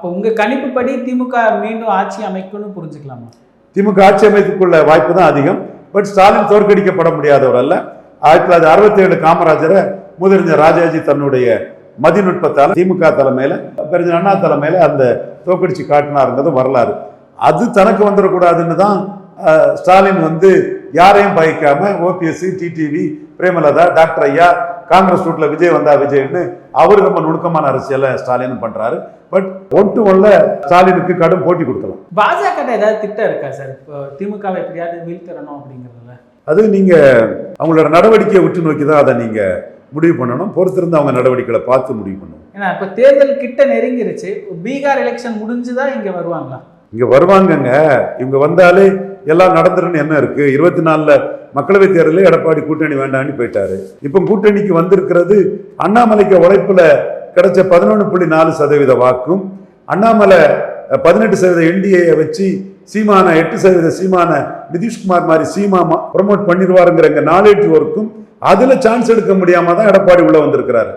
அப்போ உங்கள் கணிப்புப்படி திமுக மீண்டும் ஆட்சி அமைக்கும்னு புரிஞ்சுக்கலாமா? திமுக ஆட்சி அமைத்துக்குள்ள வாய்ப்பு தான் அதிகம். பட் ஸ்டாலின் தோற்கடிக்கப்பட முடியாதவர் அல்ல. 1967 காமராஜரை முதிர்ந்த ராஜாஜி தன்னுடைய மதிநுட்பத்தால் திமுக தலைமையில பெருஞ்ச அண்ணா தலைமையில அந்த தோற்கடிச்சு காட்டினாருங்கிறது வரலாறு. அது தனக்கு வந்துடக்கூடாதுன்னு தான் ஸ்டாலின் யாரையும் பயக்காம ஓபிஎஸ்சி, டிடிவி, பிரேமலதா, டாக்டர் ஐயா, காங்கிரஸ் ரூட்ல விஜய் வந்தா விஜய்னு அவரு ரொம்ப நுணுக்கமான அரசியலை ஸ்டாலின் பண்றாரு. பட் 1-1 ஸ்டாலினுக்கு கடும் போட்டி கொடுக்கலாம். பாஜக ஏதாவது திட்டம் இருக்கா சார் இப்போ திமுகவை எப்படியாவது வீழ்த்தரணும் அப்படிங்கிறதுல? அது நீங்க அவங்களோட நடவடிக்கையை உற்று நோக்கி தான் அதை நீங்க முடிவு பண்ணணும். பொறுத்திருந்து அவங்க நடவடிக்கைகளை பார்த்து முடிவு பண்ணணும். ஏன்னா இப்போ தேர்தல் கிட்ட நெருங்கிருச்சு. பீகார் எலெக்ஷன் முடிஞ்சுதான் இங்க வருவாங்களா? இங்க வருவாங்கங்க. இவங்க வந்தாலே எல்லாம் நடந்துருன்னு என்ன இருக்கு? 24 மக்களவை தேர்தலில் எடப்பாடி கூட்டணி வேண்டான்னு போயிட்டாரு. இப்ப கூட்டணிக்கு வந்திருக்கிறது அண்ணாமலைக்கு உழைப்புல கிடைச்ச 11.4% வாக்கும், அண்ணாமலை 18% என்டிஏ வச்சு சீமான 8% சீமான நிதிஷ்குமார் மாதிரி சீமா ப்ரமோட் பண்ணிடுவாருங்கிற நாலேஜ் ஒர்க்கும் அதுல சான்ஸ் எடுக்க முடியாம தான் எடப்பாடி உள்ள வந்திருக்கிறாரு.